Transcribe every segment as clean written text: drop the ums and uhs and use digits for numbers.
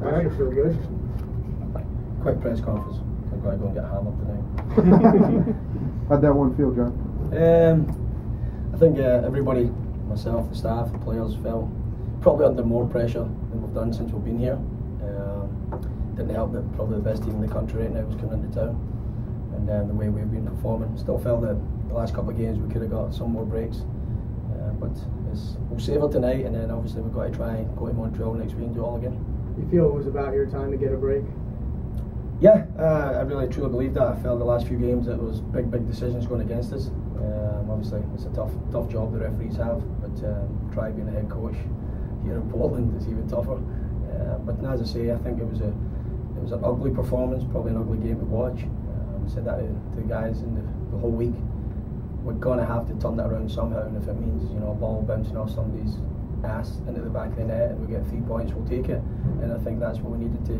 All right, feel good. Quick press conference. I've got to go and get hammered tonight. How'd that one feel, John? I think everybody, myself, the staff, the players, felt probably under more pressure than we've done since we've been here. Didn't help that probably the best team in the country right now was coming into town, and the way we've been performing. Still felt that the last couple of games we could have got some more breaks, but we'll savour tonight, and then obviously we've got to try and go to Montreal next week and do it all again. You feel it was about your time to get a break? Yeah, I really truly believe that. I felt the last few games that there was big decisions going against us. Obviously it's a tough job the referees have, but try being a head coach here in Portland is even tougher. But as I say, I think it was an ugly performance, probably an ugly game to watch. I said that to the guys in the whole week. We're going to have to turn that around somehow, and if it means a ball bouncing off somebody's ass into the back of the net and we get 3 points, we'll take it. And I think that's what we needed to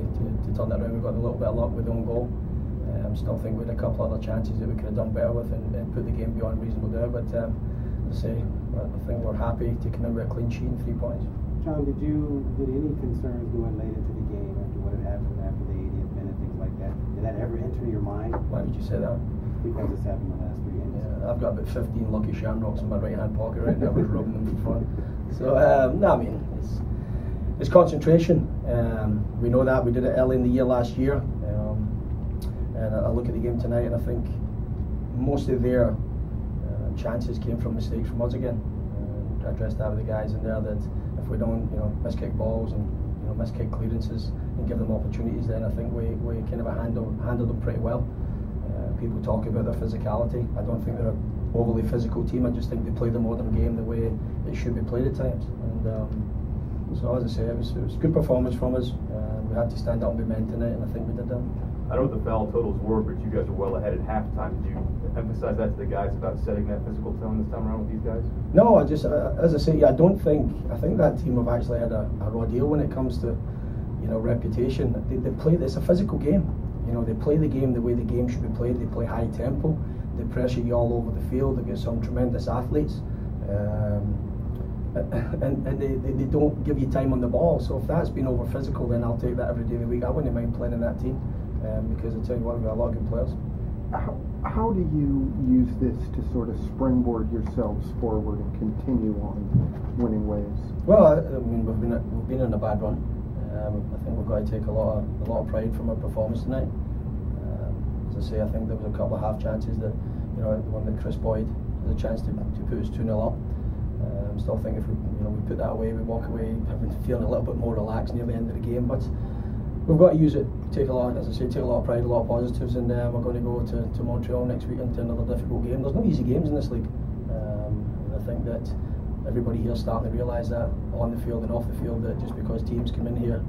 turn that around. We got a little bit of luck with the own goal. Still think we had a couple other chances that we could have done better with and put the game beyond reasonable doubt. But as I say, I think we're happy to come in with a clean sheet and 3 points. John, did you get any concerns going late into the game after what had happened after the 80th minute, things like that? Did that ever enter your mind? Why would you say that? Because it's happened the last 3 games. Yeah, I've got about 15 lucky shamrocks in my right hand pocket right now. I was rubbing them for fun. So no, I mean it's concentration. We know that we did it early in the year last year, and I look at the game tonight and I think most of their chances came from mistakes from us again. I addressed that with the guys in there that if we don't miss kick balls and miss kick clearances and give them opportunities, then I think we kind of handle them pretty well. People talk about their physicality. I don't think they're an overly physical team. I just think they play the modern game the way it should be played at times. And so as I say, it was a good performance from us. We had to stand up and be men tonight, and I think we did that. I don't know what the foul totals were, but you guys were well ahead at halftime. Did you emphasize that to the guys about setting that physical tone this time around with these guys? No, I just, as I say, I think that team have actually had a raw deal when it comes to, reputation. They play. It's a physical game. They play the game the way the game should be played. They play high tempo. They pressure you all over the field. They've got some tremendous athletes, and they don't give you time on the ball. So if that's been over physical, then I'll take that every day of the week. I wouldn't mind playing in that team because I tell you what, we've got a lot of good players. How do you use this to sort of springboard yourselves forward and continue on winning ways? Well, I mean, we've been in a bad run. I think we've got to take a lot of pride from our performance tonight. As I say, I think there was a couple of half chances that, the one that Chris Boyd had a chance to put us 2-0 up. I still think if we put that away, we walk away feeling a little bit more relaxed near the end of the game. But we've got to use it. Take a lot of pride, a lot of positives, and we're going to go to Montreal next week into another difficult game. There's no easy games in this league. And I think that everybody here is starting to realise that on the field and off the field, that just because teams come in here,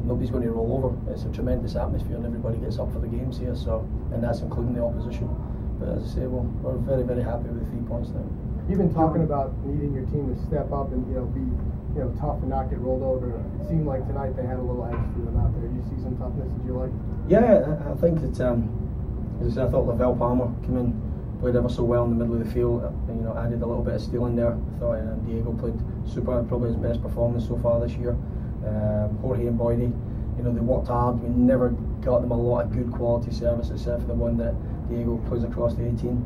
nobody's going to roll over. It's a tremendous atmosphere and everybody gets up for the games here, and that's including the opposition. But as I say, we're very, very happy with the 3 points now. You've been talking about needing your team to step up and be tough and not get rolled over. It seemed like tonight they had a little edge to them out there. Do you see some toughness that you like? Yeah, I think that as I said, I thought Lavelle Palmer came in, played ever so well in the middle of the field. Added a little bit of steel in there. I thought Diego played super, probably his best performance so far this year. Jorge and Boydie, they worked hard. We never got them a lot of good quality service except for the one that Diego plays across the 18.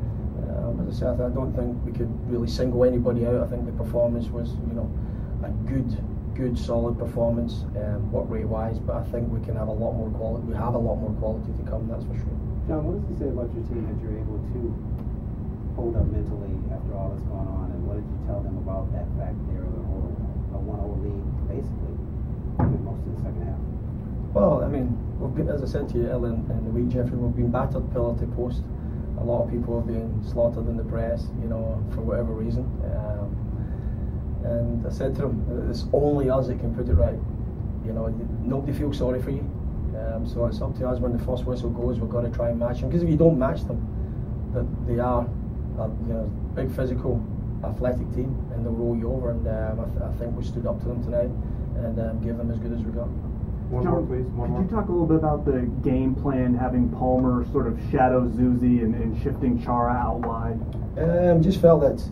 As I said, I don't think we could really single anybody out. I think the performance was, a good, solid performance, work rate wise. But I think we can have a lot more quality. We have a lot more quality to come. That's for sure. John, what does it say about your team that you're able to hold up mentally after all that's going on? And what did you tell them about that fact there of a 1-0 lead, basically, most of the second half? Well, I mean, as I said to you earlier in the week, Jeffrey, we've been battered pillar to post. A lot of people have been slaughtered in the press, for whatever reason. And I said to them, it's only us that can put it right. Nobody feels sorry for you. So it's up to us when the first whistle goes. We've got to try and match them. Because if you don't match them, that they are a big physical, athletic team, and they'll roll you over. And I think we stood up to them tonight and gave them as good as we got. One John, more, please. Could you talk a little bit about the game plan, having Palmer sort of shadow Zuzi and shifting Chara out wide? Just felt that,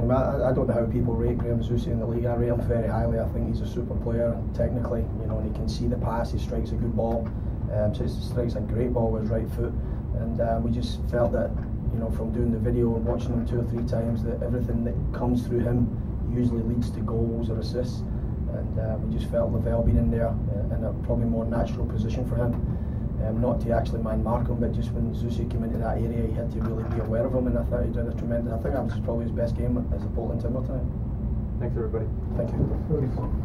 I don't know how people rate Graham Zusi in the league. I rate him very highly. I think he's a super player technically, and he can see the pass, he strikes a good ball, so he strikes a great ball with his right foot, and we just felt that, from doing the video and watching him 2 or 3 times, that everything that comes through him usually leads to goals or assists, and we just felt Lavelle being in there in a probably more natural position for him. Not to actually man mark him, but just when Zusi came into that area, he had to really be aware of him, and I thought he did a tremendous. I think that was probably his best game as a Bolton Timber tonight. Thanks, everybody. Thank you.